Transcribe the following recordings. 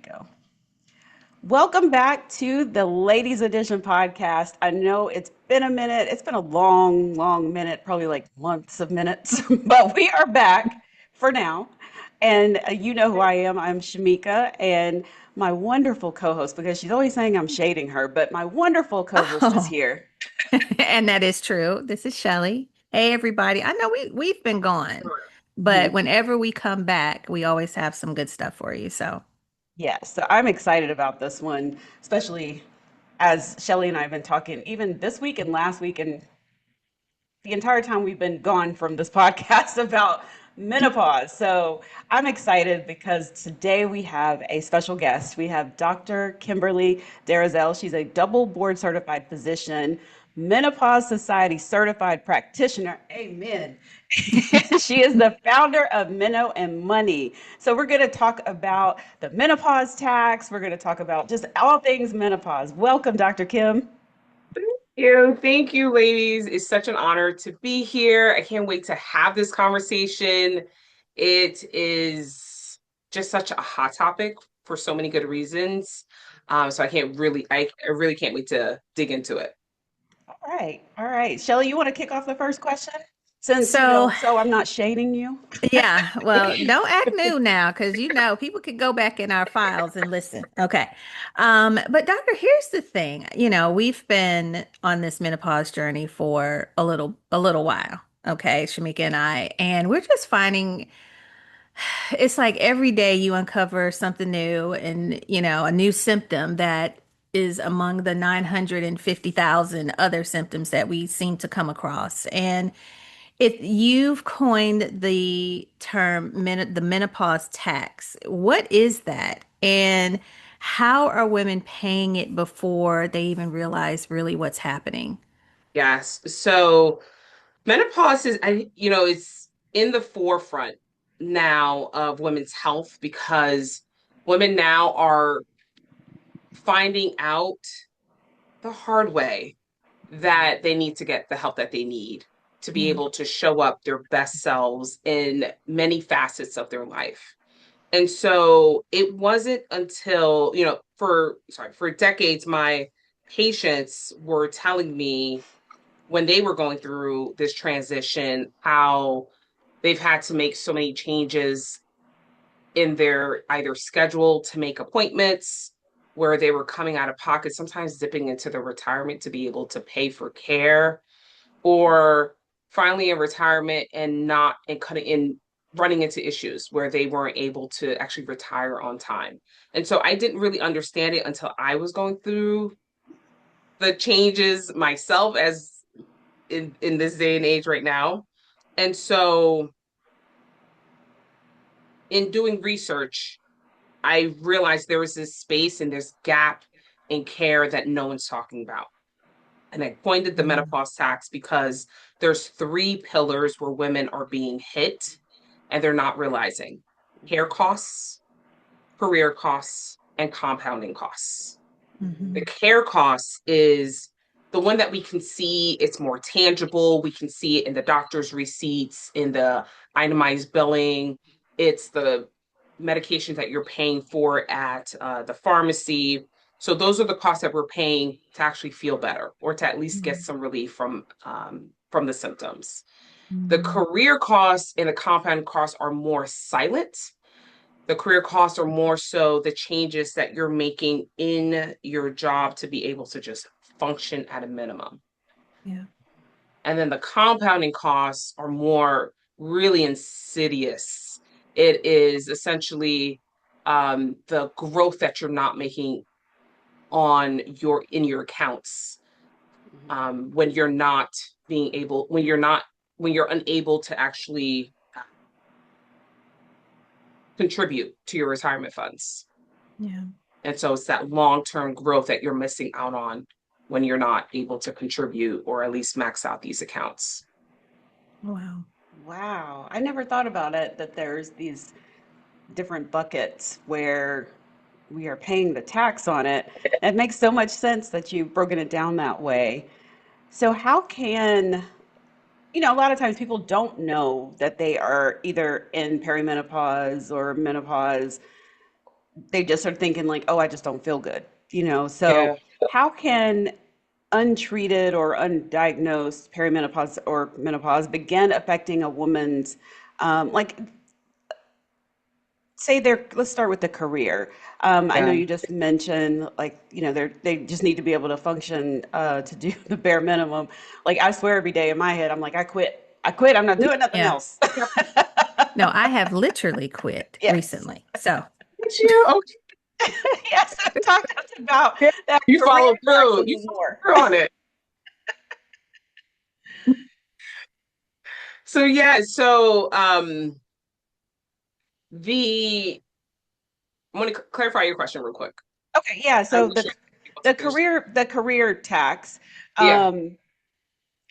go. Welcome back to the Ladies Edition podcast. I know it's been a minute. It's been a long, long minute, probably like months of minutes, but we are back for now. And you know who I am. I'm Shamika, and my wonderful co host, because she's always saying I'm shading her, but my wonderful co host is Oh, here. and that is true. This is Shelly. Hey, everybody. I know we've been gone, but Mhm. whenever we come back, we always have some good stuff for you. So, Yes, so I'm excited about this one, especially as Shelly and I have been talking even this week and last week and the entire time we've been gone from this podcast about menopause. So I'm excited because today we have a special guest. We have Dr. Kimberly Derezil. She's a double board certified physician, Menopause Society Certified Practitioner. Amen. She is the founder of Meno Money. So we're going to talk about the menopause tax. We're going to talk about just all things menopause. Welcome, Dr. Kim. Thank you, ladies. It's such an honor to be here. I can't wait to have this conversation. It is just such a hot topic for so many good reasons. So I really can't wait to dig into it. All right. All right. Shelly, you want to kick off the first question? Since, so so I'm not shading you. yeah, well, don't act new now because people could go back in our files and listen. Okay. But doctor, here's the thing. We've been on this menopause journey for a little while. Okay, Shamika and I, and we're just finding it's like every day you uncover something new and, a new symptom that is among the 950,000 other symptoms that we seem to come across. And you've coined the term the menopause tax. What is that? And how are women paying it before they even realize really what's happening? Yes. So menopause it's in the forefront now of women's health because women now are finding out the hard way that they need to get the help that they need to be Yeah. able to show up their best selves in many facets of their life. And so it wasn't until, for decades, my patients were telling me when they were going through this transition how they've had to make so many changes in their either schedule to make appointments where they were coming out of pocket, sometimes dipping into their retirement to be able to pay for care, or finally in retirement and not and cutting in running into issues where they weren't able to actually retire on time. And so I didn't really understand it until I was going through the changes myself as in this day and age right now. And so in doing research, I realized there was this space and this gap in care that no one's talking about. And I pointed the Yeah. menopause tax because there's three pillars where women are being hit and they're not realizing: care costs, career costs, and compounding costs. The Hmm. care costs is the one that we can see, it's more tangible. We can see it in the doctor's receipts, in the itemized billing. It's the medications that you're paying for at the pharmacy. So those are the costs that we're paying to actually feel better or to at least get some relief from the symptoms. The Hmm. career costs and the compound costs are more silent. The career costs are more so the changes that you're making in your job to be able to just function at a minimum. Yeah. And then the compounding costs are more really insidious. It is essentially the growth that you're not making on your accounts when you're not being able when you're unable to actually contribute to your retirement funds. Yeah. And so it's that long-term growth that you're missing out on when you're not able to contribute or at least max out these accounts. Wow. Wow. I never thought about it that there's these different buckets where we are paying the tax on it. It makes so much sense that you've broken it down that way. So, how can, a lot of times people don't know that they are either in perimenopause or menopause. they just are thinking like, oh, I just don't feel good, So Yeah. how can untreated or undiagnosed perimenopause or menopause begin affecting a woman's, like, say let's start with the career. I know Yeah. you just mentioned like, they just need to be able to function to do the bare minimum. Like I swear every day in my head, I'm like, I quit, I'm not doing nothing Yeah. else. No, I have literally quit Yes. recently. So, Did you? Okay. Yes, talk to us about Yeah. that You career followed tax a through. You little followed more. through on it. So yeah, the I want to clarify your question real quick. Okay, yeah. I So will the share people the to finish. career tax, Yeah. um,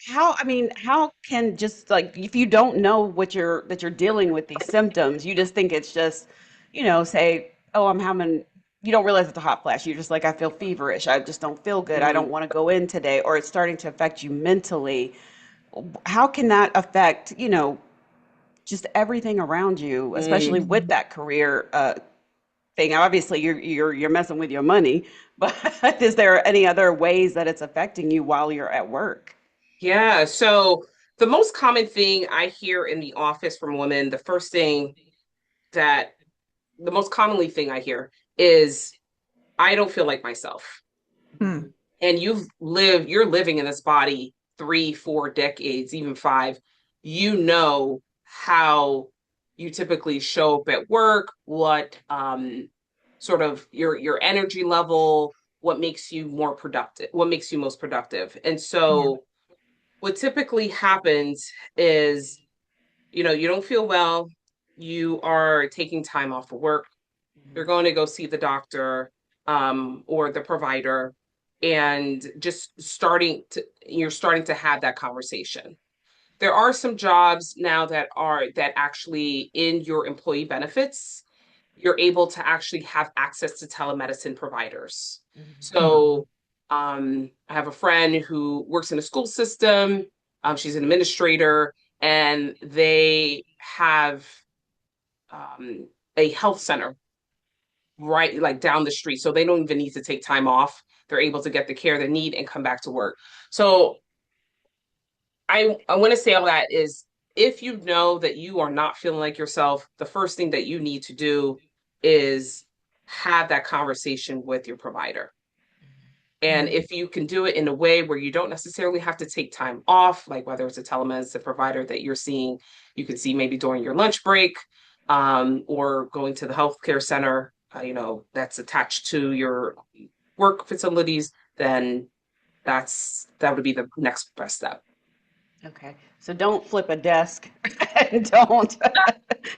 how can, just like, if you don't know that you're dealing with these symptoms, you just think it's just, say, oh, I'm having, you don't realize it's a hot flash. You're just like, I feel feverish. I just don't feel good. I Mhm. don't want to go in today, or it's starting to affect you mentally. How can that affect, just everything around you, especially Mm. with that career thing? Obviously, you're messing with your money, but is there any other ways that it's affecting you while you're at work? Yeah. So the most common thing I hear in the office from women, that the most commonly thing I hear is, I don't feel like myself. hmm, And you're living in this body 3, 4 decades, even 5. You know how you typically show up at work, what sort of your energy level, what makes you more productive, what makes you most productive. And yeah, so what typically happens is, you don't feel well, you are taking time off of work, you're going to go see the doctor, or the provider, and you're starting to have that conversation. There are some jobs now that actually, in your employee benefits, you're able to actually have access to telemedicine providers. Mhm. So I have a friend who works in a school system. She's an administrator, and they have a health center right like down the street. So they don't even need to take time off. They're able to get the care they need and come back to work. So I want to say all that is, if you know that you are not feeling like yourself, the first thing that you need to do is have that conversation with your provider. And yeah, if you can do it in a way where you don't necessarily have to take time off, like whether it's a telemedicine provider that you're seeing, you can see maybe during your lunch break, or going to the healthcare center, that's attached to your work facilities, then that would be the next best step. Okay. So don't flip a desk and don't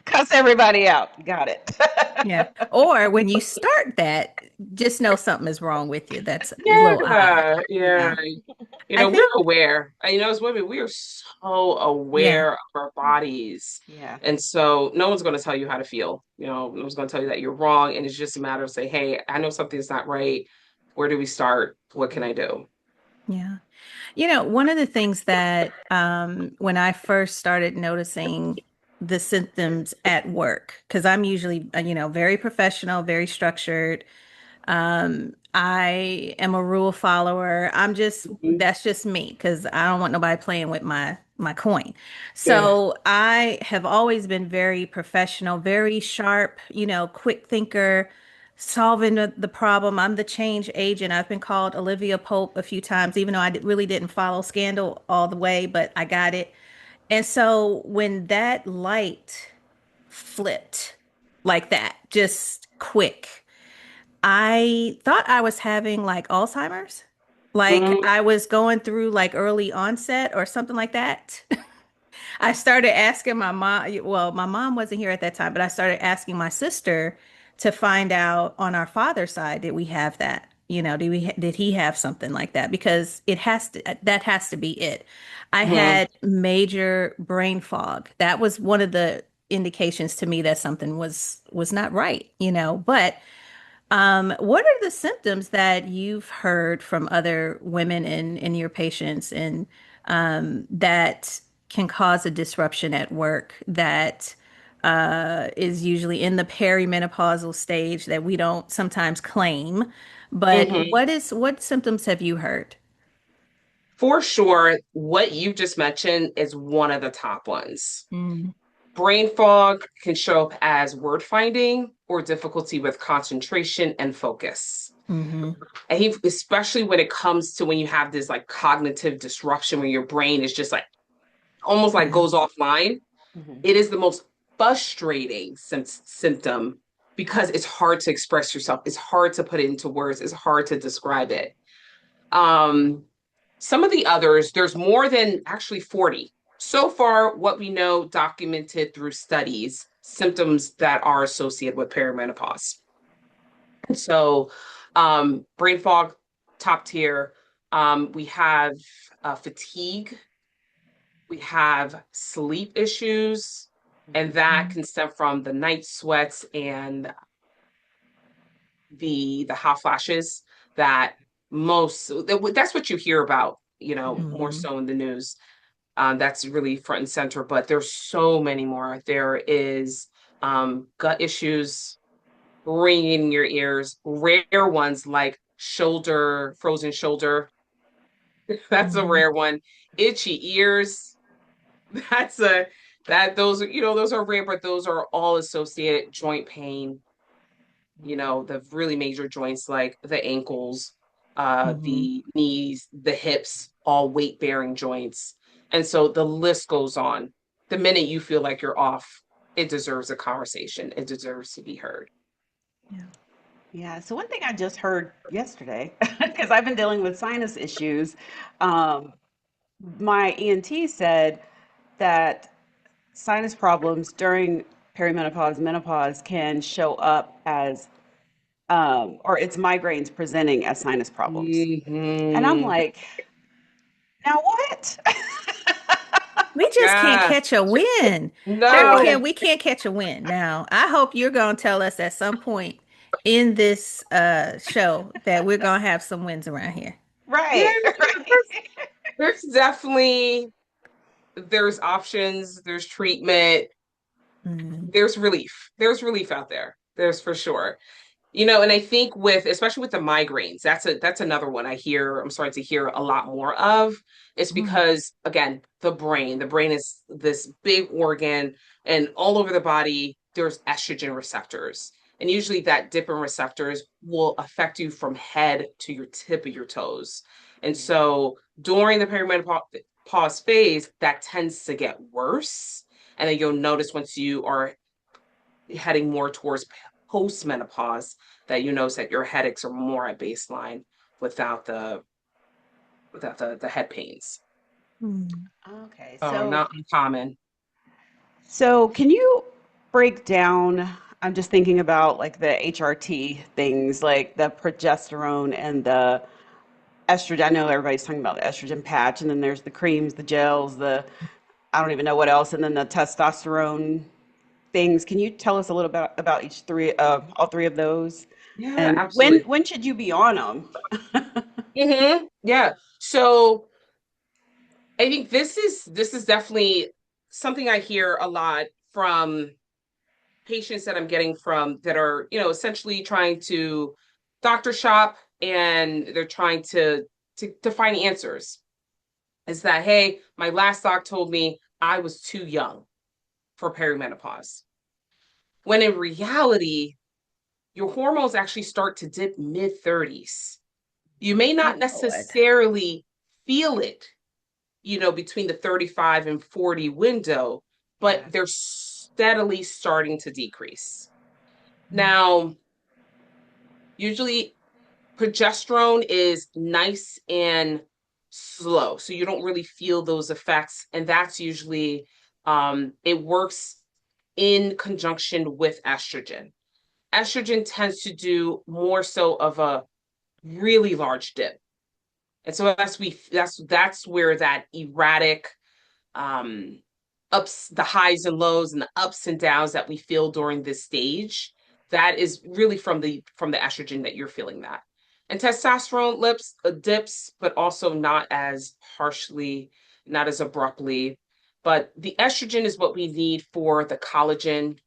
cuss everybody out. Got it. yeah. Or when you start that, just know something is wrong with you. That's a little odd. Yeah, yeah. Yeah. I We're think, aware. As women, we are so yeah, aware of our bodies. Yeah. And so no one's going to tell you how to feel. No one's going to tell you that you're wrong. And it's just a matter of say, hey, I know something's not right. Where do we start? What can I do? yeah. One of the things that when I first started noticing the symptoms at work, because I'm usually, very professional, very structured. I am a rule follower. Mhm. That's just me because I don't want nobody playing with my coin. Yeah. So I have always been very professional, very sharp, quick thinker, solving the problem. I'm the change agent. I've been called Olivia Pope a few times, even though really didn't follow Scandal all the way, but I got it. And so when that light flipped like that, just quick. I thought I was having like Alzheimer's. Like Mhm. I was going through like early onset or something like that. I started asking my mom, well, my mom wasn't here at that time, but I started asking my sister to find out on our father's side, did we have that? Did he have something like that? Because that has to be it. I Mhm. had major brain fog. That was one of the indications to me that something was not right, but what are the symptoms that you've heard from other women in your patients and that can cause a disruption at work that is usually in the perimenopausal stage that we don't sometimes claim. But Mhm. what symptoms have you heard? For sure, what you just mentioned is one of the top ones. Mm, Brain fog can show up as word finding or difficulty with concentration and focus. hmm I think especially when it comes to when you have this like cognitive disruption where your brain is just like almost like Yeah. goes offline, Mhm. it is the most frustrating symptom because it's hard to express yourself. It's hard to put it into words. It's hard to describe it. Um, some of the others, there's more than actually 40. So far, what we know documented through studies, symptoms that are associated with perimenopause. So, brain fog, top tier. We have fatigue, we have sleep issues, and Mhm. that can stem from the night sweats and the hot flashes that that's what you hear about, more Mhm. hmm so in the news. That's really front and center, but there's so many more. There is gut issues, ringing in your ears, rare ones like frozen shoulder. That's a hmm rare one. Itchy ears. That's a that those are, those are rare, but those are all associated joint pain, the really major joints like the ankles, hmm the knees, the hips, all weight bearing joints. And so the list goes on. The minute you feel like you're off, it deserves a conversation. It deserves to be heard. Yeah. Yeah. So one thing I just heard yesterday, because I've been dealing with sinus issues, um, my ENT said that sinus problems during perimenopause, menopause can show up as, or it's migraines presenting as sinus problems. And I'm Hmm. like, now what? We just can't Yeah. catch a win. Dr. No. Kim, we can't catch a win. Now, I hope you're going to tell us at some point in this show that we're going to have some wins around here. Yeah. Right. There's definitely there's options, there's treatment, Mm, there's relief out there. There's for sure. And I think especially with the migraines, that's another one I'm starting to hear a lot more of. It's mm, because again, the brain is this big organ, and all over the body there's estrogen receptors. And usually that dip in receptors will affect you from head to your tip of your toes. And so during the perimenopause phase, that tends to get worse. And then you'll notice once you are heading more towards post-menopause that you notice that your headaches are more at baseline without the head pains. mm. Okay. So not uncommon. So can you break down? I'm just thinking about like the HRT things, like the progesterone and the estrogen. I know everybody's talking about the estrogen patch, and then there's the creams, the gels, I don't even know what else, and then the testosterone things. Can you tell us a little bit about all three of those, Yeah, and when absolutely. when should you be on them? Yeah. So I think this is definitely something I hear a lot from patients that I'm getting from that are, essentially trying to doctor shop, and they're trying to find answers. Is that, hey, my last doc told me I was too young for perimenopause. When in reality, your hormones actually start to dip mid 30s. You may not Oh, Lord. necessarily feel it, between the 35 and 40 window, but Yeah. they're steadily starting to decrease. Mm, Now, usually progesterone is nice and slow, so you don't really feel those effects. And that's usually, it works in conjunction with estrogen. Estrogen tends to do more so of a really large dip. And so that's where that erratic, um the highs and lows and the ups and downs that we feel during this stage, that is really from the estrogen that you're feeling that. And testosterone dips, but also not as harshly, not as abruptly. But the estrogen is what we need for the collagen,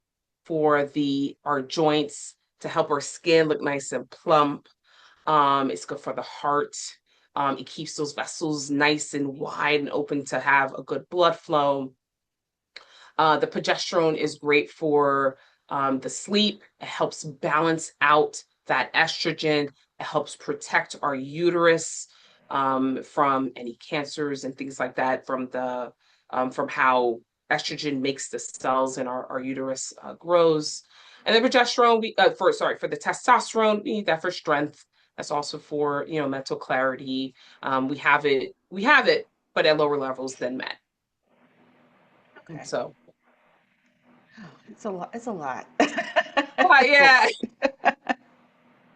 for the our joints, to help our skin look nice and plump. It's good for the heart. It keeps those vessels nice and wide and open to have a good blood flow. The progesterone is great for the sleep. It helps balance out that estrogen. It helps protect our uterus from any cancers and things like that, from how estrogen makes the cells in our uterus grows. And the progesterone, for the testosterone, we need that for strength. That's also for mental clarity. We have it, but at lower levels than men. And Okay. so, Oh, it's a lot. It's a lot. It's a yeah.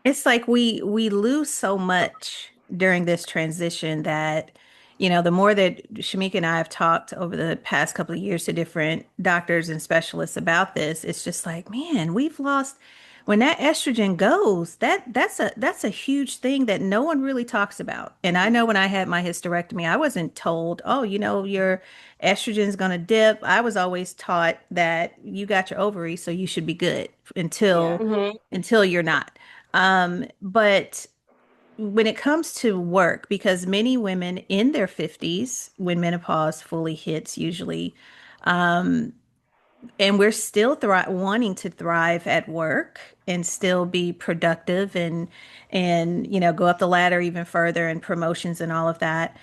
It's like we lose so much during this transition that, the more that Shamika and I have talked over the past couple of years to different doctors and specialists about this, it's just like, man, we've lost when that estrogen goes, that's a huge thing that no one really talks about. And I know when I had my hysterectomy, I wasn't told, oh, your estrogen's gonna dip. I was always taught that you got your ovaries, so you should be good Yeah. Mhm. until you're not. But when it comes to work, because many women in their 50s, when menopause fully hits, usually, and we're still wanting to thrive at work and still be productive and go up the ladder even further and promotions and all of that.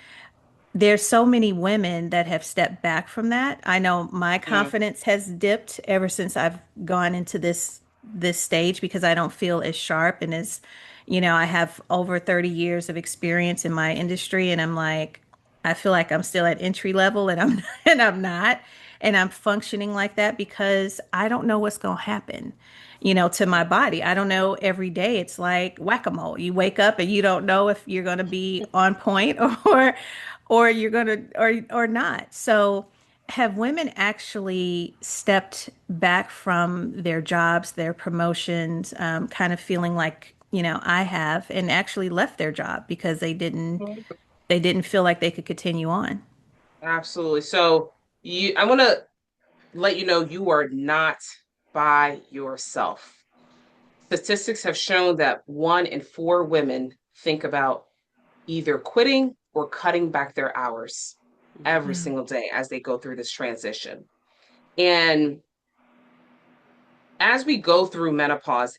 There's so many women that have stepped back from that. I know my Mm. confidence has dipped ever since I've gone into this stage because I don't feel as sharp and as, I have over 30 years of experience in my industry and I'm like I feel like I'm still at entry level and I'm and I'm not and I'm functioning like that because I don't know what's going to happen. To my body. I don't know every day. It's like whack-a-mole. You wake up and you don't know if you're going to be on point or you're going to or not. So have women actually stepped back from their jobs, their promotions, kind of feeling like, I have and actually left their job because they didn't feel like they could continue on. Absolutely. So I want to let you know you are not by yourself. Statistics have shown that 1 in 4 women think about either quitting or cutting back their hours every Wow. single day as they go through this transition. And as we go through menopause,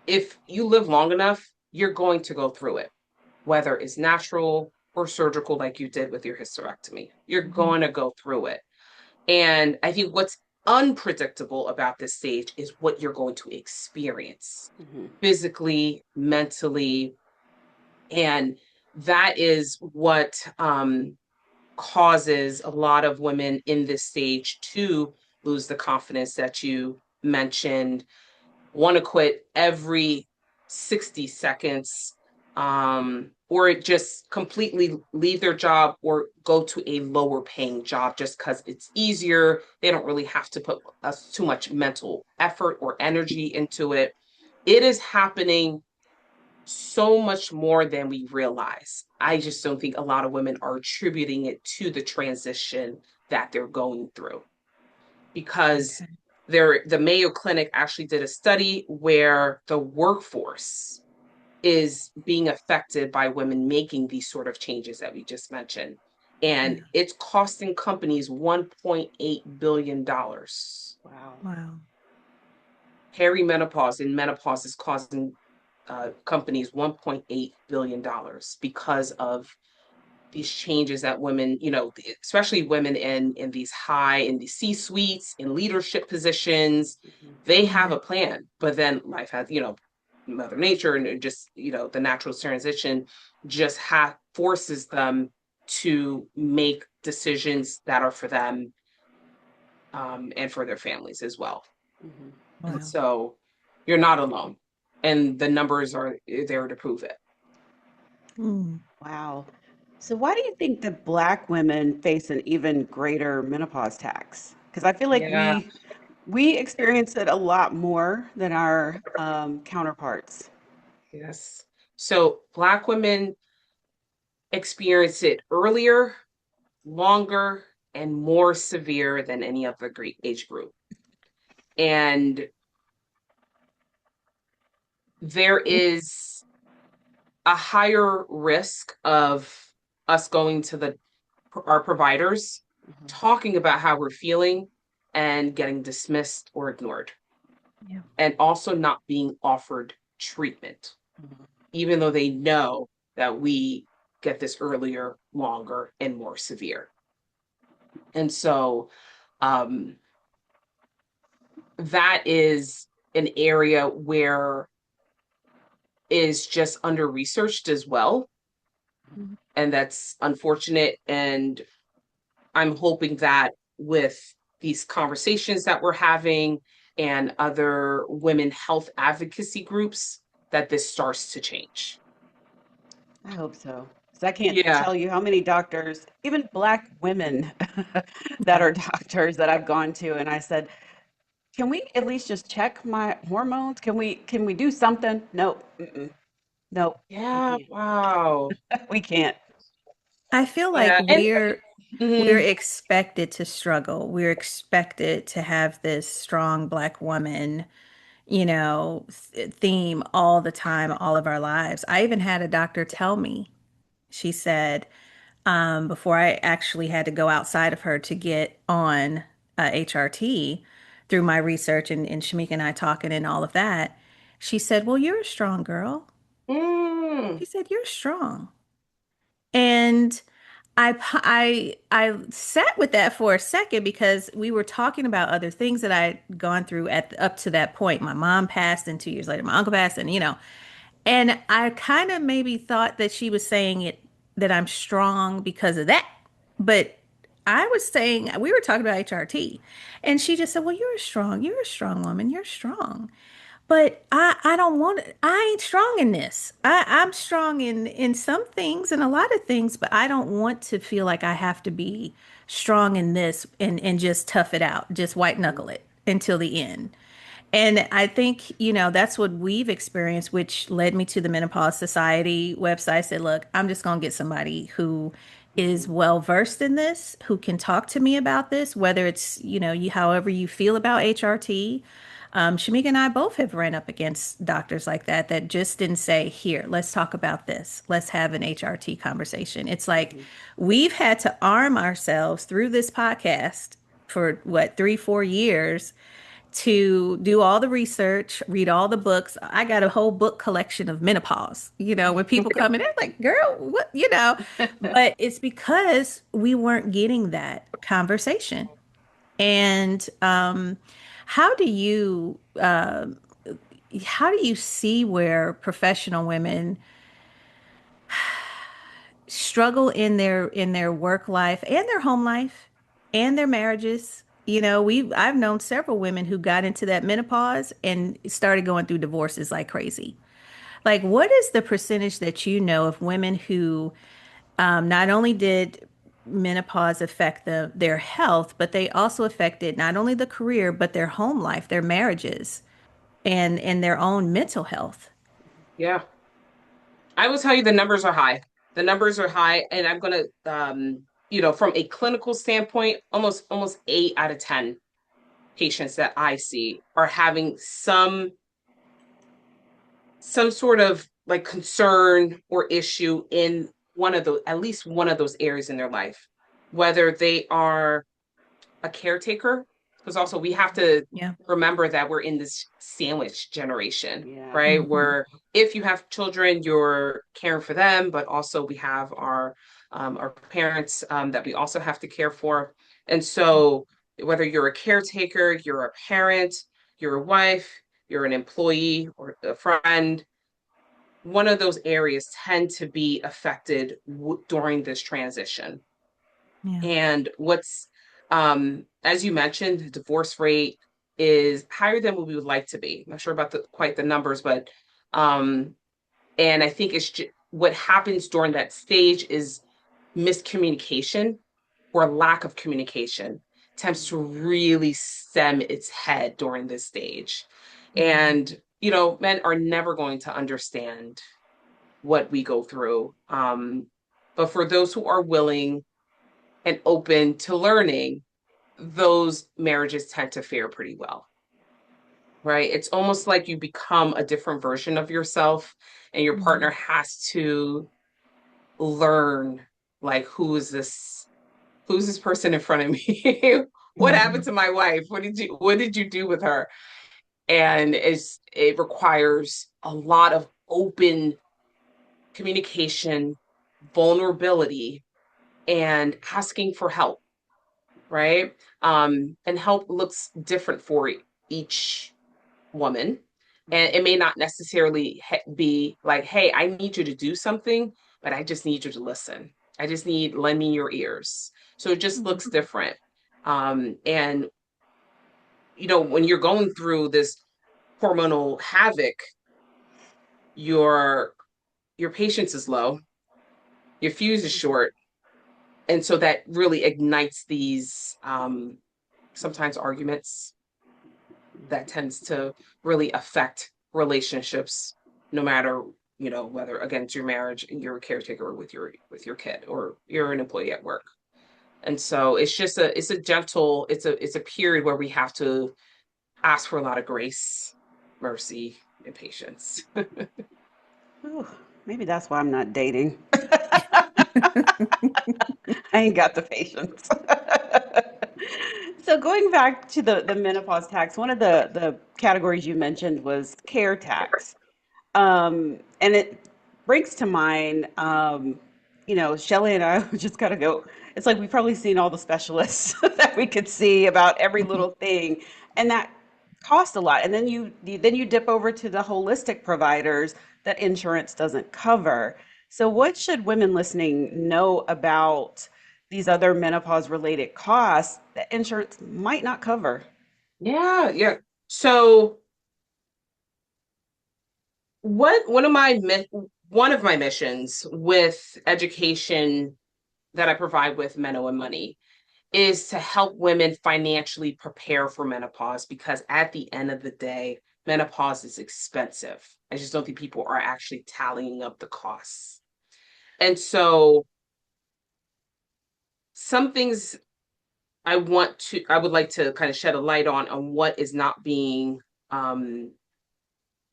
if you live long enough, you're going to go through it, whether it's natural or surgical, like you did with your hysterectomy. You're Mhm. going to go through it. And I think what's unpredictable about this stage is what you're going to experience Mhm. physically, mentally. And that is what causes a lot of women in this stage to lose the confidence that you mentioned, want to quit every 60 seconds, or just completely leave their job or go to a lower paying job just because it's easier. They don't really have to put too much mental effort or energy into it. It is happening so much more than we realize. I just don't think a lot of women are attributing it to the transition that they're going through because Okay. the Mayo Clinic actually did a study where the workforce is being affected by women making these sort of changes that we just mentioned. Yeah. And it's costing companies $1.8 billion. Wow. Wow. Perimenopause and menopause is causing companies $1.8 billion because of these changes that women, especially women in these in the C suites, in leadership positions, Mhm. they have Yeah. a plan, but then life has, Mother Nature and just, the natural transition just forces them to make decisions that are for them and for their families as well. Mhm. And Wow. so you're not alone. And the numbers are there to prove it. Mm. Wow. So why do you think that Black women face an even greater menopause tax? Because I feel like Yeah. we experience it a lot more than our counterparts. Yes. So Black women experience it earlier, longer, and more severe than any other age group. And there is a higher risk of us going to our providers, Mhm. talking about how we're feeling and getting dismissed or ignored, Yeah. and also not being offered treatment, Mhm. even though they know that we get this earlier, longer, and more severe. And so um, that is an area where is just under researched as well. Mhm. And that's unfortunate. And I'm hoping that with these conversations that we're having and other women health advocacy groups, that this starts to change. I hope so. 'Cause I can't Yeah. tell you how many doctors, even Black women that Yeah. are doctors that I've gone to, and I said, "Can we at least just check my hormones? Can we do something?" No, mm-mm, no, we Yeah. can't. Wow. We can't. I feel like Yeah. And we're mhm, expected to struggle. We're expected to have this strong Black woman, theme all the time, all of our lives. I even had a doctor tell me, she said, before I actually had to go outside of her to get on HRT through my research and Shamika and I talking and all of that, she said, "Well, you're a strong girl." mm, She said, "You're strong." And I sat with that for a second because we were talking about other things that I'd gone through at up to that point. My mom passed, and 2 years later, my uncle passed, and I kind of maybe thought that she was saying it that I'm strong because of that. But I was saying we were talking about HRT, and she just said, "Well, you're a strong woman. You're strong." But I don't want it. I ain't strong in this. I'm strong in some things and a lot of things, but I don't want to feel like I have to be strong in this and just tough it out, just white knuckle it until the end. And I think, that's what we've experienced, which led me to the Menopause Society website. I said, look, I'm just going to get somebody who is Mhm. well versed in this, who can talk to me about this, whether it's, however you feel about HRT. Shamika and I both have ran up against doctors like that just didn't say, here, let's talk about this. Let's have an HRT conversation. It's like Mhm. we've had to arm ourselves through this podcast for what, 3, 4 years to do all the research, read all the books. I got a whole book collection of menopause. When people come in, they're like, girl, what, But it's because we weren't getting that conversation. And how do you how do you see where professional women struggle in their work life and their home life and their marriages? I've known several women who got into that menopause and started going through divorces like crazy. Like, what is the percentage that you know of women who not only did menopause affect their health, but they also affected not only the career, but their home life, their marriages, and their own mental health? yeah. I will tell you the numbers are high. The numbers are high, and I'm gonna from a clinical standpoint, almost 8 out of 10 patients that I see are having some sort of like concern or issue in one of those, at least one of those areas in their life, whether they are a caretaker, because also we have to Yeah. remember that we're in this sandwich generation, Yeah. right? Hmm. Where if you have children, you're caring for them, but also we have our parents that we also have to care for. And so whether you're a caretaker, you're a parent, you're a wife, you're an employee or a friend, one of those areas tend to be affected during this transition. Yeah. And as you mentioned, the divorce rate is higher than what we would like to be. I'm not sure about quite the numbers, but um, and I think what happens during that stage is miscommunication or lack of communication tends to really stem its head during this stage. Mhm. And, men are never going to understand what we go through. But for those who are willing and open to learning, those marriages tend to fare pretty well, right? It's almost like you become a different version of yourself, and your partner Mhm. has to learn, like, who's this person in front of me? What happened Mhm. to my wife? What did you do with her? And it requires a lot of open communication, vulnerability, and asking for help, right? And help looks different for each woman. And it may not necessarily be like, hey, I need you to do something, but I just need you to listen. I just need lend me your ears. So it just looks Mhm. different. And when you're going through this hormonal havoc, your your patience is low, your fuse is short, and so that really ignites these sometimes arguments that tends to really affect relationships, no matter whether again it's your marriage, you're a caretaker with your kid, or you're an employee at work. And so it's a period where we have to ask for a lot of grace, mercy, and patience. Whew, maybe that's why I'm not dating. I ain't got the patience. So going back to the menopause tax, one of the categories you mentioned was care tax. And it brings to mind, Shelly and I just gotta go. It's like we've probably seen all the specialists that we could see about every little thing, and that cost a lot. And then you dip over to the holistic providers that insurance doesn't cover. So what should women listening know about these other menopause related costs that insurance might not cover? Yeah, yeah. So what one of my missions with education that I provide with Meno and Money is to help women financially prepare for menopause, because at the end of the day, menopause is expensive. I just don't think people are actually tallying up the costs. And so some things I would like to kind of shed a light on what is not being um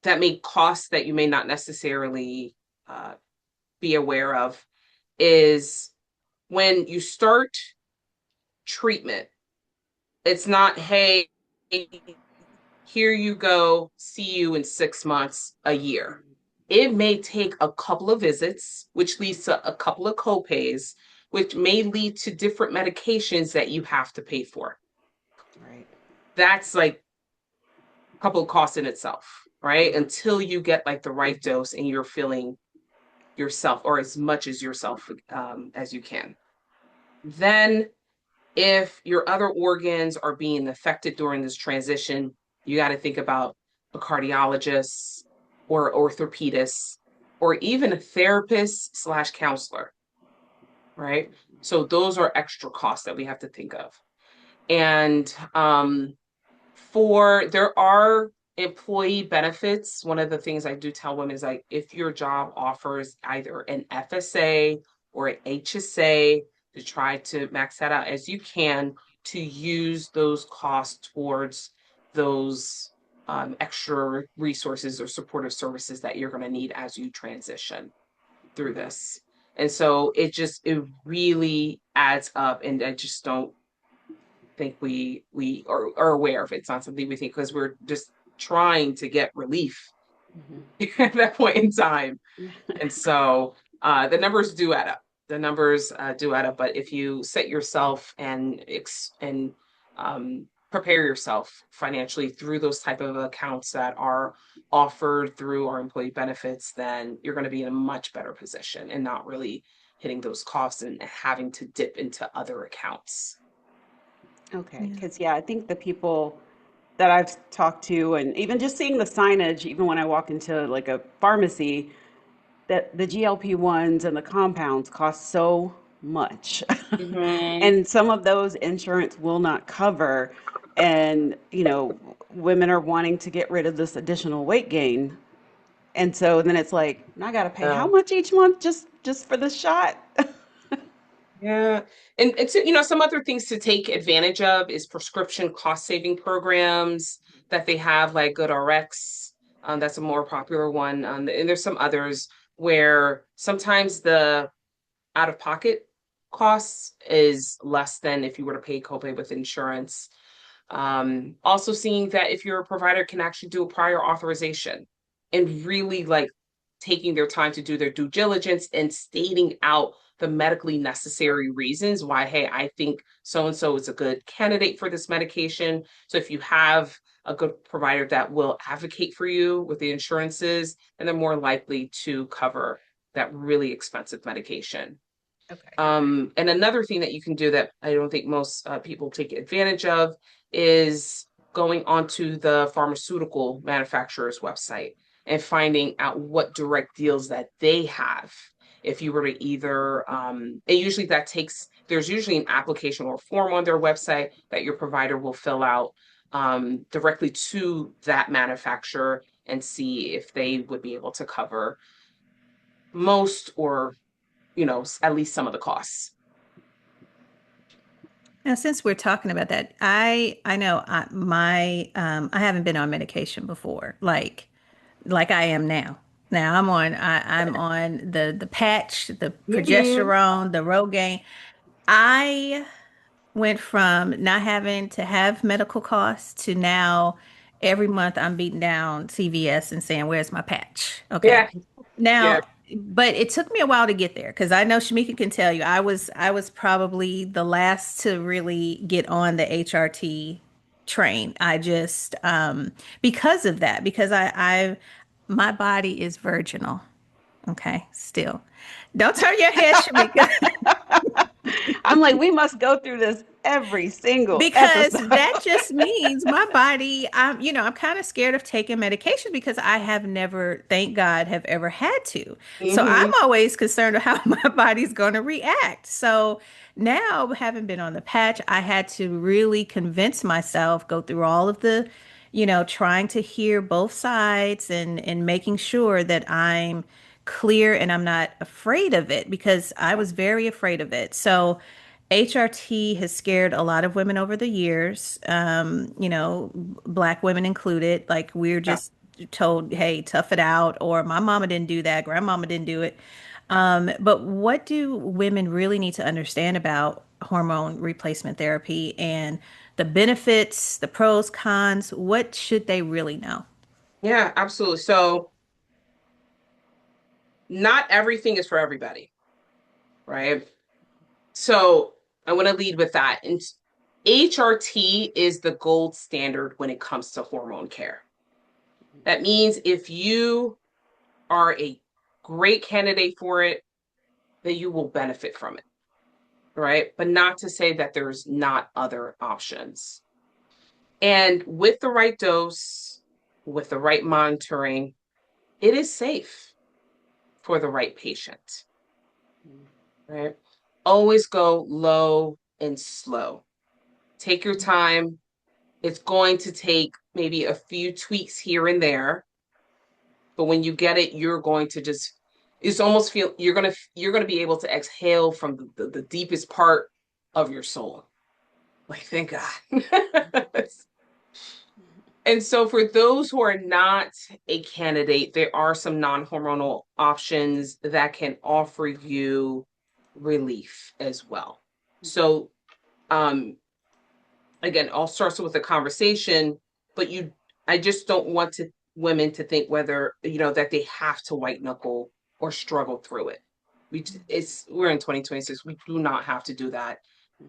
that may cost that you may not necessarily uh, be aware of, is when you start treatment, it's not, hey, here you go, see you in 6 months, a year. It may take a couple of visits, which leads to a couple of copays, which may lead to different medications that you have to pay for. Right. That's like a couple of costs in itself, right? Until you get like the right dose and you're feeling yourself, or as much as yourself as you can. Then, if your other organs are being affected during this transition, you got to think about a cardiologist or orthopedist, or even a therapist slash counselor, right? So those are extra costs that we have to think of. And there are employee benefits. One of the things I do tell women is, like, if your job offers either an FSA or an HSA, to try to max that out as you can, to use those costs towards those extra resources or supportive services that you're going to need as you transition through this. And so it really adds up, and I just don't think we are aware of it. It's not something we think, because we're just trying to get relief at that point in time. Mhm. And so the numbers do add up. The numbers do add up. But if you set yourself and prepare yourself financially through those type of accounts that are offered through our employee benefits, then you're going to be in a much better position and not really hitting those costs and having to dip into other accounts. Okay, Yeah. because yeah, I think the people that I've talked to, and even just seeing the signage, even when I walk into like a pharmacy, that the GLP-1s and the compounds cost so much. Mhm. And some of those insurance will not cover. And, women are wanting to get rid of this additional weight gain. And so then it's like, I got to pay how Yeah. much each month just for the shot? Yeah. And it's, some other things to take advantage of is prescription cost saving programs that they have, like GoodRx. That's a more popular one. And there's some others where sometimes the out of pocket costs is less than if you were to pay copay with insurance. Also seeing that if your provider can actually do a prior authorization and really like taking their time to do their due diligence and stating out the medically necessary reasons why, hey, I think so and so is a good candidate for this medication. So if you have a good provider that will advocate for you with the insurances, then they're more likely to cover that really expensive medication. Okay. And another thing that you can do that I don't think most people take advantage of is going onto the pharmaceutical manufacturer's website and finding out what direct deals that they have. If you were to either, and usually there's usually an application or form on their website that your provider will fill out directly to that manufacturer and see if they would be able to cover most or, at least some of the costs. Now, since we're talking about that, I know I haven't been on medication before, like I am now. Now I'm on the patch, the Mhm. progesterone, the Rogaine. I went from not having to have medical costs to now every month I'm beating down CVS and saying, "Where's my patch?" Okay. Yeah, yeah, Now, but it took me a while to get there because I know Shamika can tell you I was probably the last to really get on the HRT train. I just because of that, because I my body is virginal. Okay, still. Don't turn your head, Shamika. I'm like, we must go through this every single Because episode. that just means my body, I'm kind of scared of taking medication because I have never, thank God, have ever had to. So I'm hmm always concerned of how my body's going to react. So now, having been on the patch, I had to really convince myself, go through all of the, trying to hear both sides and making sure that I'm clear and I'm not afraid of it because I was very afraid of it. So HRT has scared a lot of women over the years, Black women included. Like we're yeah, just told, hey, tough it out, or my mama didn't do that, grandmama didn't do it. But what do women really need to understand about hormone replacement therapy and the benefits, the pros, cons? What should they really know? yeah, absolutely. So not everything is for everybody, right? So I want to lead with that. And HRT is the gold standard when it comes to hormone care. That means if you are a great candidate for it, that you will benefit from it, right? But not to say that there's not other options. And with the right dose, with the right monitoring, it is safe for the right patient, right? Always go low and slow. Take your time. It's going to take maybe a few tweaks here and there, but when you get it, you're going to just it's almost feel you're gonna be able to exhale from the deepest part of your soul. Like, thank God. And so, for those who are not a candidate, there are some non hormonal options that can offer you relief as well. So, um, again, all starts with a conversation, but I just don't want women to think whether, that they have to white knuckle or struggle through it. We're in 2026. We do not have to do that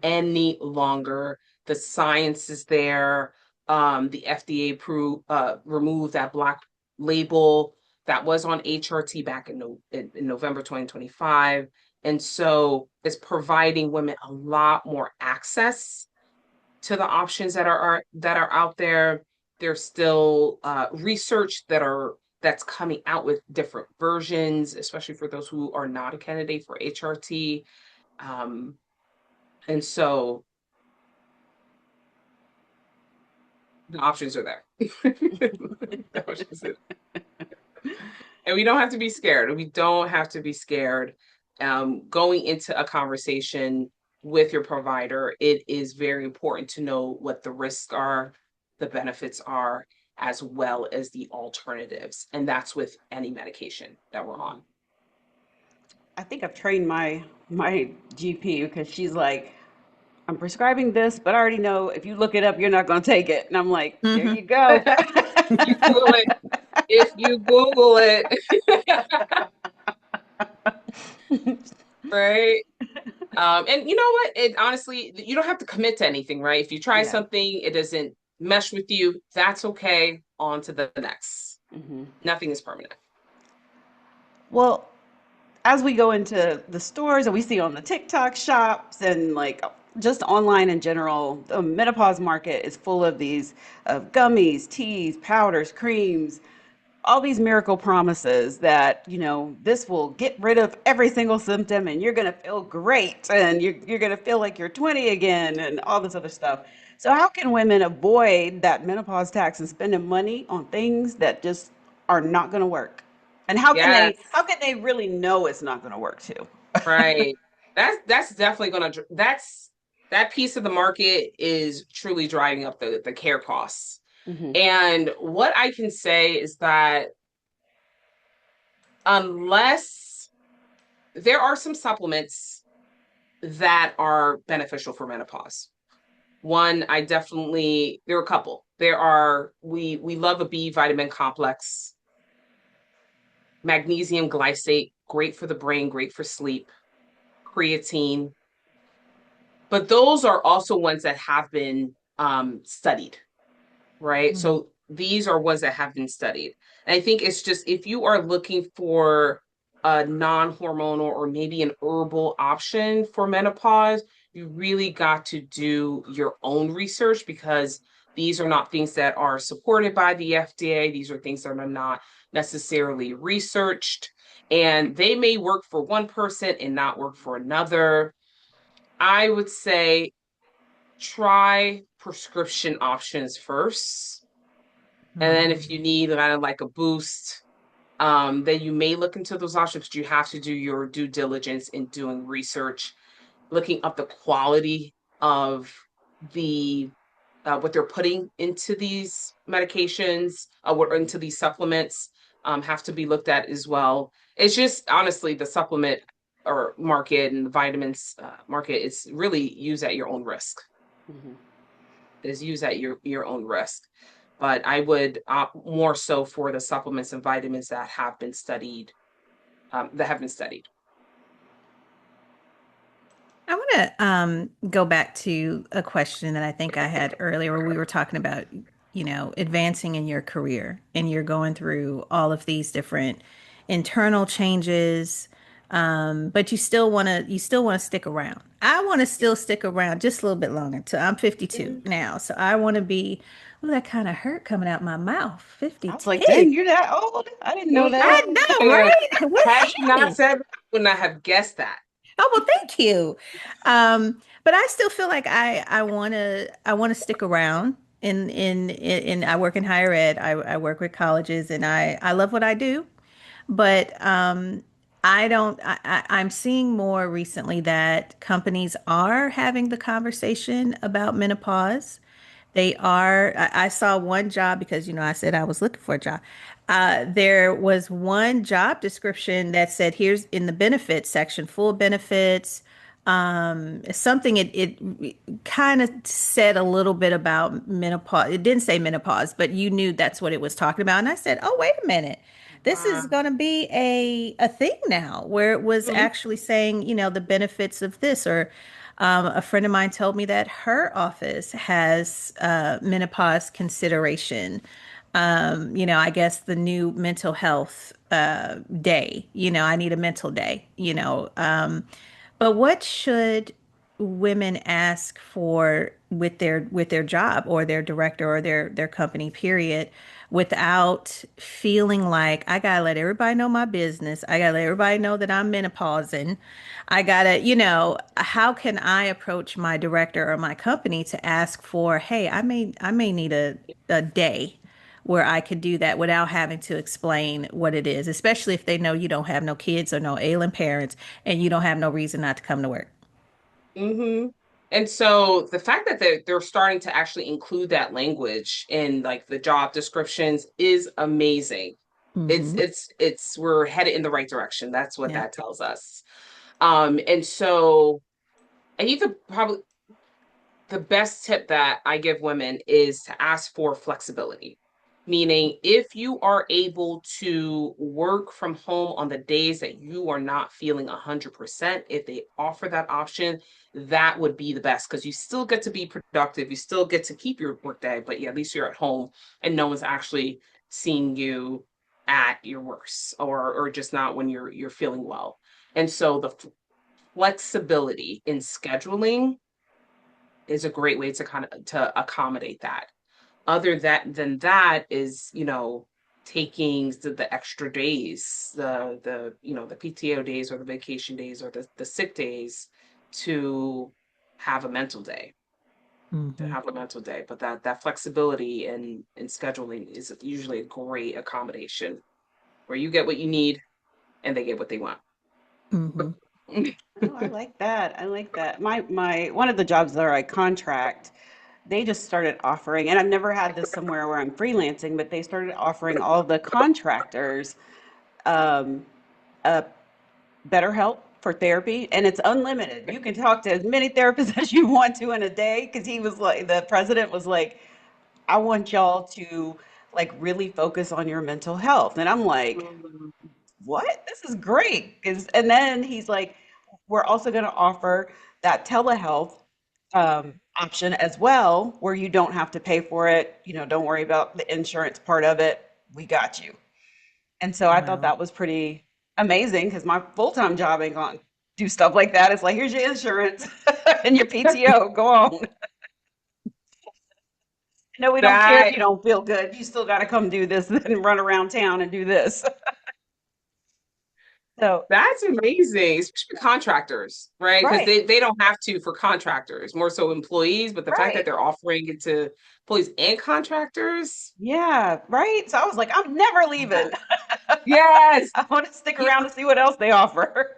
any longer. The science is there. The FDA removed that black label that was on HRT back in November 2025. And so it's providing women a lot more access to the options that are out there. There's still research that's coming out with different versions, especially for those who are not a candidate for HRT. Um, and so the options are there. The options are- And we don't have to be scared. We don't have to be scared. going into a conversation with your provider, it is very important to know what the risks are, the benefits are, as well as the alternatives. And that's with any medication that we're on. I think I've trained my GP because she's like, I'm prescribing this, but I already know if you look it up, you're not going to take it. And I'm like, there Hmm. you go. You Google it. If you Google it, right? And you know what? It honestly, you don't have to commit to anything, right? If you try Yeah. something, it doesn't mesh with you, that's okay. On to the next. Hmm. Nothing is permanent. Well, as we go into the stores and we see on the TikTok shops and like just online in general, the menopause market is full of these gummies, teas, powders, creams, all these miracle promises that, this will get rid of every single symptom and you're going to feel great and you're going to feel like you're 20 again and all this other stuff. So how can women avoid that menopause tax and spending money on things that just are not going to work? And how Yes, can they really know it's not going to work too? right. That's definitely that's that piece of the market is truly driving up the care costs. Hmm. And what I can say is that unless there are some supplements that are beneficial for menopause. One, there are a couple. We love a B vitamin complex, magnesium glycate, great for the brain, great for sleep, creatine. But those are also ones that have been studied, right? Hmm. So these are ones that have been studied. And I think it's just if you are looking for a non-hormonal or maybe an herbal option for menopause, you really got to do your own research because these are not things that are supported by the FDA. These are things that are not necessarily researched. And they may work for one person and not work for another. I would say try prescription options first. And then if you need kind of like a boost, then you may look into those options, but you have to do your due diligence in doing research, looking up the quality of the what they're putting into these medications, what into these supplements, have to be looked at as well. It's just honestly the supplement or market and the vitamins market is really used at your own risk. Hmm. Is used at your own risk. But I would opt more so for the supplements and vitamins that have been studied. That have been studied. I want to go back to a question that I think I had earlier where we were talking about, advancing in your career and you're going through all of these different internal changes, but you still want to stick around. I want to still stick around just a little bit longer. So I'm 52 Mm. now, so I want to be. Oh, that kind of hurt coming out my mouth. I was like, 52. dang, you're that old? I didn't know I that. know, right? What's Had you not happening? said that, I would not have guessed that. Oh, well, thank you. But I still feel like I want to stick around in I work in higher ed. I work with colleges and I love what I do. But I don't I'm seeing more recently that companies are having the conversation about menopause. They are. I saw one job because, I said I was looking for a job. There was one job description that said, here's in the benefits section, full benefits. Something it kind of said a little bit about menopause. It didn't say menopause, but you knew that's what it was talking about. And I said, oh, wait a minute. This is Wow. going to be a thing now where it was Mhm. actually saying, the benefits of this or a friend of mine told me that her office has menopause consideration. I guess the new mental health day. I need a mental day. But what should women ask for with their job or their director or their company, period, without feeling like I gotta let everybody know my business. I gotta let everybody know that I'm menopausing. I gotta, how can I approach my director or my company to ask for, hey, I may need a day where I could do that without having to explain what it is, especially if they know you don't have no kids or no ailing parents and you don't have no reason not to come to work. Hmm. And so the fact that they're starting to actually include that language in like the job descriptions is amazing. Hmm. It's we're headed in the right direction. That's what Yeah. that tells us. And so I think the best tip that I give women is to ask for flexibility. Meaning, if you are able to work from home on the days that you are not feeling 100%, if they offer that option, that would be the best because you still get to be productive. You still get to keep your work day, but yeah, at least you're at home and no one's actually seeing you at your worst or just not when you're feeling well. And so the flexibility in scheduling is a great way to kind of to accommodate that. Other that than that is, taking the extra days, the PTO days or the vacation days or the sick days to have a mental day, Hmm. But that flexibility in scheduling is usually a great accommodation where you get what you need and they get what they want. Hmm. Oh, I like that. I like that. My one of the jobs that I contract, they just started offering, and I've never had this somewhere where I'm freelancing, but they started offering all the contractors um, a better help for therapy, and it's unlimited. You can talk to as many therapists as you want to in a day, because he was like, the president was like, I want y'all to like really focus on your mental health. And I'm like, Mhm. what? This is great. And then he's like, we're also going to offer that telehealth option as well, where you don't have to pay for it. Don't worry about the insurance part of it. We got you. And so I thought Wow. that was pretty amazing because my full-time job ain't going to do stuff like that. It's like, here's your insurance and your PTO. Go on. No, we don't care if That you don't feel good. You still got to come do this and run around town and do this. So, That's amazing, especially contractors, right? Because right, they don't have to for contractors, more so employees, but the fact that right. they're offering it to employees and contractors, Yeah, right. So I was like, I'm never leaving. yes. Yes. I want to stick Yeah, around to see what else they offer.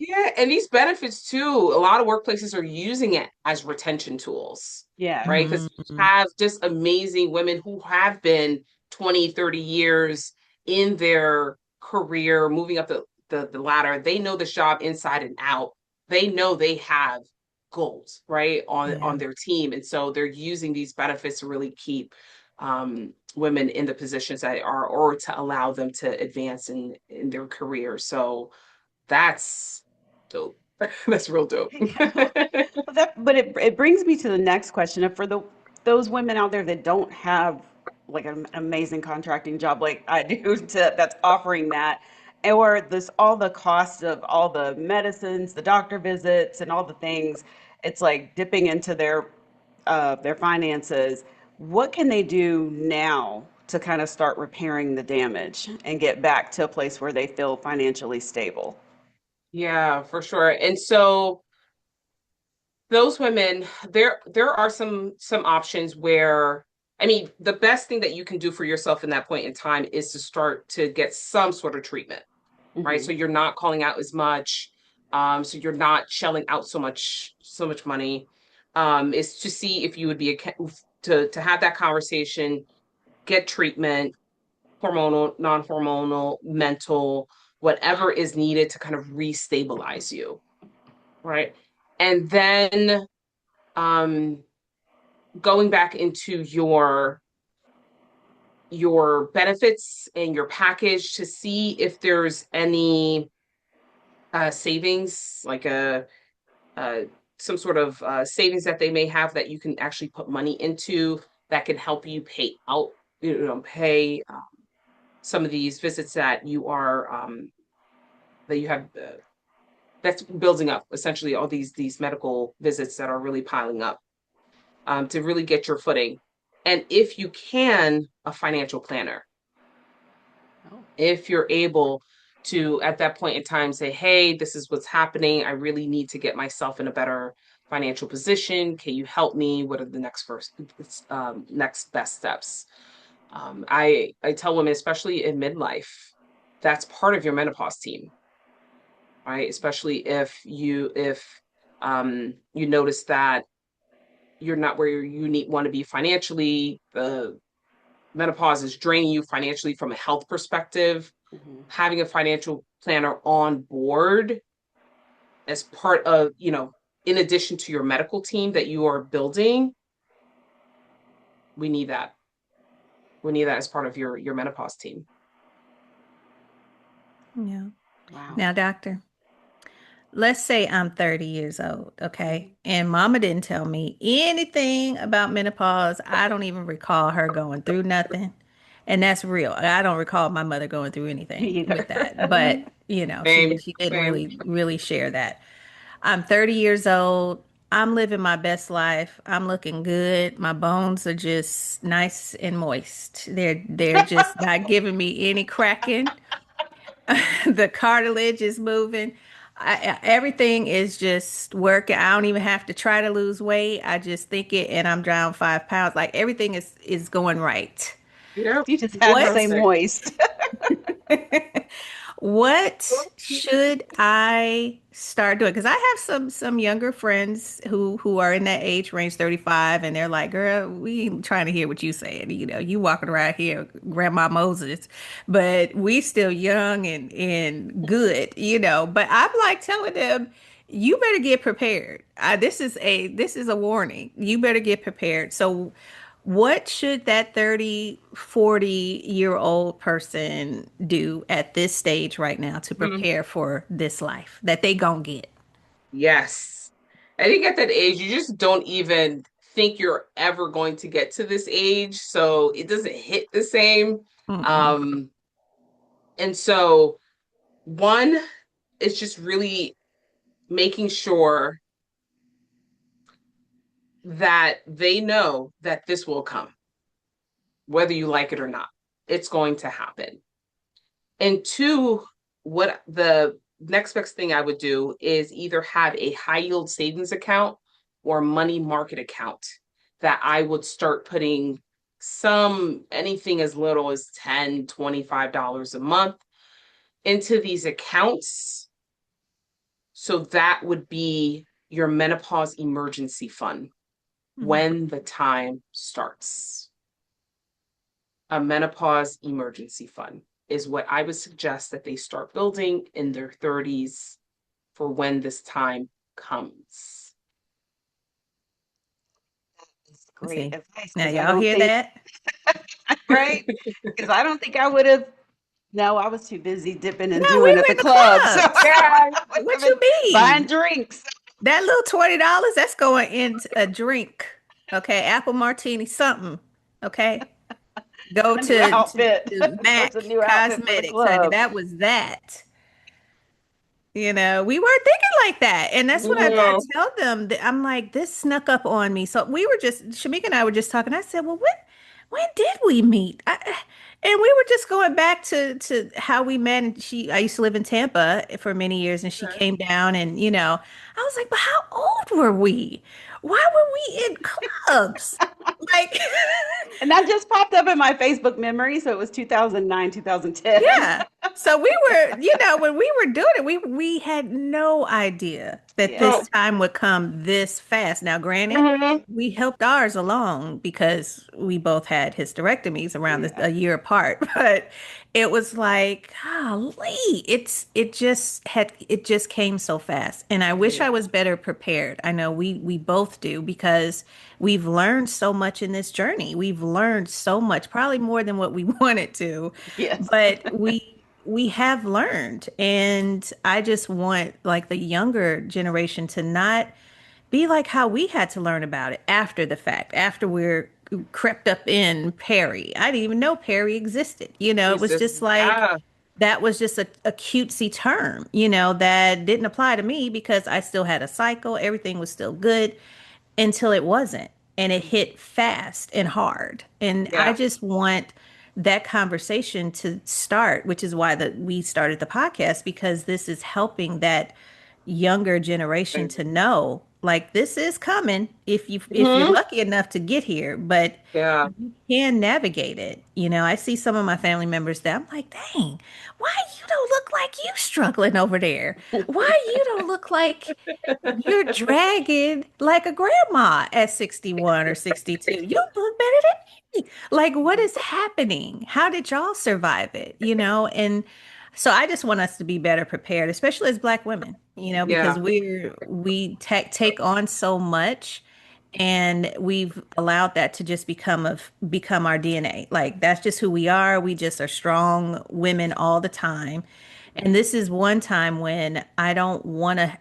yeah, and these benefits too, a lot of workplaces are using it as retention tools, Yeah. right? Because Hmm. you have just amazing women who have been 20, 30 years in their career, moving up the ladder. They know the job inside and out. They know they have goals, right, Yeah. on their team. And so they're using these benefits to really keep women in the positions that are, or to allow them to advance in their career. So that's dope. That's real dope. But it brings me to the next question. For those women out there that don't have like an amazing contracting job like I do that's offering that, or this all the cost of all the medicines, the doctor visits, and all the things, it's like dipping into their finances. What can they do now to kind of start repairing the damage and get back to a place where they feel financially stable? Yeah, for sure. And so those women, there are some options where I mean, the best thing that you can do for yourself in that point in time is to start to get some sort of treatment, right? Hmm. So you're not calling out as much, so you're not shelling out so much money. Is to see if you would be to have that conversation, get treatment, hormonal, non-hormonal, mental, whatever is needed to kind of restabilize you, right? And then um going back into your benefits and your package to see if there's any savings, like a some sort of savings that they may have that you can actually put money into that can help you pay out, pay some of these visits that you have that's building up, essentially all these medical visits that are really piling up, to really get your footing. And if you can, a financial planner, Oh. if you're able to at that point in time say, hey, this is what's happening, I really need to get myself in a better financial position, can you help me, what are the next best steps? I tell women, especially in midlife, that's part of your menopause team, right? Especially if you notice that you're not where you need want to be financially, the menopause is draining you financially from a health perspective. Mhm. Having a financial planner on board as part of, in addition to your medical team that you are building, we need that. We need that as part of your menopause team. Yeah. Wow. Now, doctor, let's say I'm 30 years old, okay? Mhm. And mama didn't tell me anything about menopause. I don't even recall her going through nothing. And that's real. I don't recall my mother going through Me anything with either. that. But, you know, she Same, she didn't same. really share that. I'm 30 years old. I'm living my best life. I'm looking good. My bones are just nice and moist. They're just not giving me any cracking. The cartilage is moving. Everything is just working. I don't even have to try to lose weight. I just think it, and I'm down 5 pounds. Like everything is going right. Yep. You just had to say What Perfect. moist. what should I start doing? Because I have some younger friends who are in that age range, 35, and they're like, "Girl, we ain't trying to hear what you saying. You know, you walking around here, Grandma Moses, but we still young and good, you know." But I'm like telling them, you better get prepared. This is a warning. You better get prepared. So what should that 30, 40-year old person do at this stage right now to Mhm. prepare for this life that they gonna get? Yes. I think at that age, you just don't even think you're ever going to get to this age. So it doesn't hit the same. Mm-mm. Um, and so one is just really making sure that they know that this will come, whether you like it or not. It's going to happen. And two, what the next best thing I would do is either have a high yield savings account or money market account that I would start putting anything as little as $10, $25 a month into these accounts. So that would be your menopause emergency fund when the time starts. A menopause emergency fund is what I would suggest that they start building in their 30s for when this time comes. It's great See, advice now because I y'all don't hear think, that? right? Because I don't think I would have. No, I was too busy dipping No, and we doing at were the in the club, so clubs. I would have What you been buying mean? drinks. That little $20, that's going into a drink. Okay, apple martini, something. Okay. Go A new to outfit. That's a MAC new outfit for the Cosmetics, honey. club. That was that. You know, we weren't thinking like that. And that's what I No. tell them that I'm like, this snuck up on me. So we were just, Shamika and I were just talking. I said, well, when did we meet? And we were just going back to how we met. And I used to live in Tampa for many years, and she Okay. came down, and I was like, but how old were we? Why were we in clubs? Like, And that just popped up in my Facebook memory. So it was 2009, 2010. yeah. So when we were doing it, we had no idea that Yeah. this No. time would come this fast. Now, granted, Mhm. we helped ours along because we both had hysterectomies around Yeah. a year apart, but it was like, golly, it just came so fast. And I wish Yeah. I was better prepared. I know we both do because we've learned so much in this journey. We've learned so much, probably more than what we wanted to, Yes. but we have learned. And I just want like the younger generation to not be like how we had to learn about it after the fact, after we're crept up in Perry. I didn't even know Perry existed. It was Jesus. just like Yeah. that was just a cutesy term, that didn't apply to me because I still had a cycle. Everything was still good until it wasn't. And it hit fast and hard. And I Yeah. just want that conversation to start, which is why we started the podcast, because this is helping that younger generation to know like this is coming if you're Hmm. lucky enough to get here, but Yeah. you can navigate it. I see some of my family members that I'm like, dang, why you don't look like you struggling over there? Why you don't look like you're dragging like a grandma at 61 or 62? You look better than me. Like, what is happening? How did y'all survive it? And so I just want us to be better prepared, especially as Black women, because Yeah. we take on so much, and we've allowed that to just become our DNA. Like, that's just who we are. We just are strong women all the time. And this is one time when I don't want to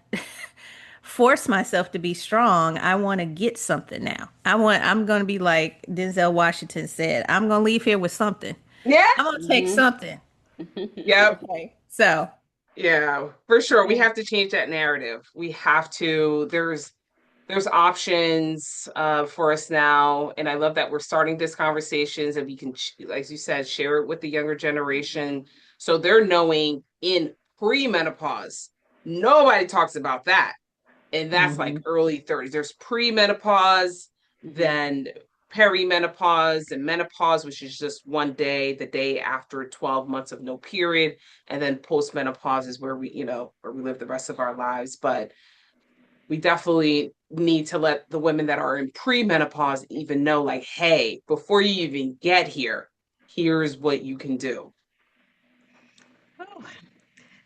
force myself to be strong. I want to get something now. I'm going to be like Denzel Washington said, I'm going to leave here with something. Yeah. I'm going to take Hmm. something. Yep. Okay. So, Yeah, for sure. We have to change that narrative. We have to. There's options for us now, and I love that we're starting this conversations, and we can, like you said, share it with the younger generation, so they're knowing in premenopause. Nobody talks about that, and that's like Hmm. early 30s. There's premenopause, then perimenopause, and menopause, which is just one day, the day after 12 months of no period, and then postmenopause is where where we live the rest of our lives. But we definitely need to let the women that are in premenopause even know, like, hey, before you even get here, here's what you can do.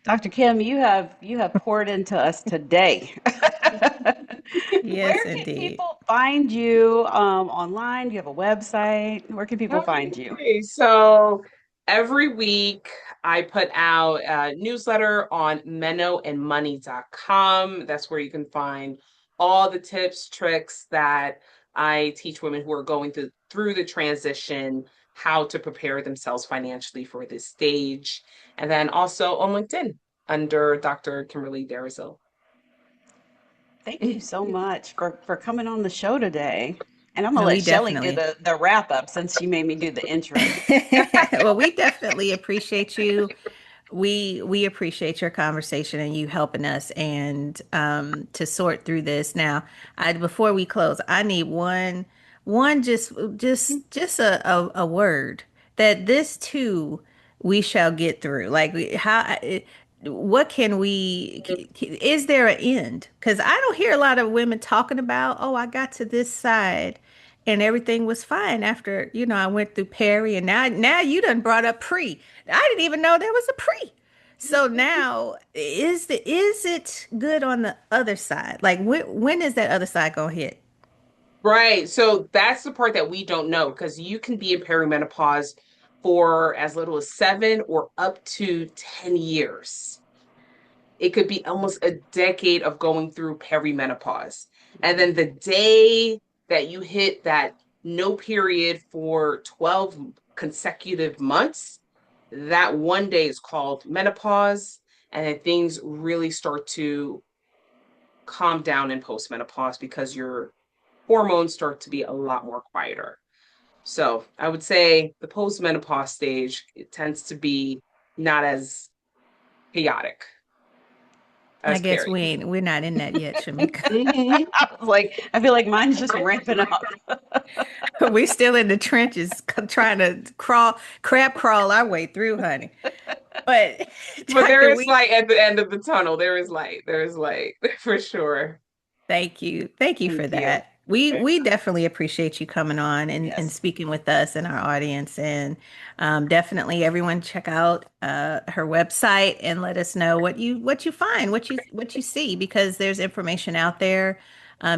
Dr. Kim, you have poured into us today. yes, Where can indeed. people find you online? Do you have a website? Where can people find you? Okay, so every week I put out a newsletter on menoandmoney.com. That's where you can find all the tips, tricks that I teach women who are going through the transition, how to prepare themselves financially for this stage. And then also on LinkedIn under Dr. Kimberly Derezil. Thank you so much for coming on the show today. And I'm gonna No, let we Shelly do definitely. the wrap up since she made me do the intro. Well, we definitely appreciate you. We appreciate your conversation and you helping us and to sort through this. Now, before we close, I need one just a word that this too we shall get through. Like what can we is there an end? Because I don't hear a lot of women talking about, oh, I got to this side and everything was fine after, I went through peri, and now you done brought up pre. I didn't even know there was a pre. So now is it good on the other side? Like when is that other side gonna hit? Right. So that's the part that we don't know because you can be in perimenopause for as little as 7 or up to 10 years. It could be almost a decade of going through perimenopause. And then the day that you hit that no period for 12 consecutive months, that one day is called menopause. And then things really start to calm down in postmenopause because your hormones start to be a lot more quieter. So I would say the postmenopause stage, it tends to be not as chaotic I as guess Perry. we're not in that yet, Shamika. Hmm. I was like, I feel like mine's just ramping up. We're still in the trenches trying to crab crawl our way through, honey. But But there Dr. is light at the end of the tunnel. There is light. There is light for sure. Thank you. Thank you for Thank you. that. We definitely appreciate you coming on and Yes. speaking with us and our audience. And definitely everyone check out her website and let us know what you find, what you see, because there's information out there.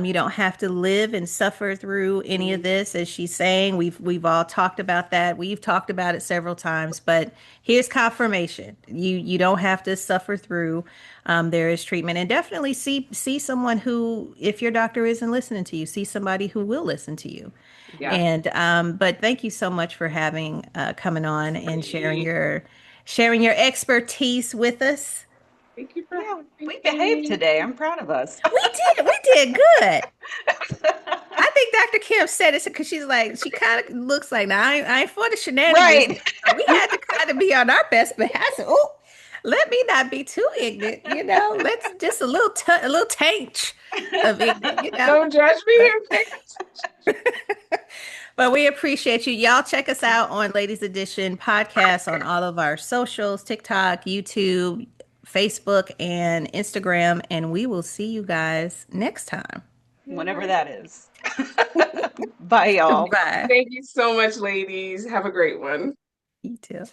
You don't have to live and suffer through any of Mhm. this, as she's saying. We've all talked about that. We've talked about it several times, but here's confirmation. You don't have to suffer through. There is treatment, and definitely see someone who, if your doctor isn't listening to you, see somebody who will listen to you. Yeah. And but thank you so much for having coming on and Great. sharing your expertise with us. Thank you for Yeah, having we behaved me. today. I'm proud of us. We did good. I think Dr. Kim said it because she's like, she kind of looks like, now I ain't for the shenanigans. Right. We had to kind of be on our best behalf. I said, oh, let me not be too ignorant, Let's just a little taint. a big deal, you know. Don't judge me. Okay. But we appreciate you. Y'all check us out on Ladies Edition podcast on all of our socials, TikTok, YouTube, Facebook, and Instagram. And we will see you guys next time. Whenever that is. Bye, y'all. Bye. Thank you so much, ladies. Have a great one. You too.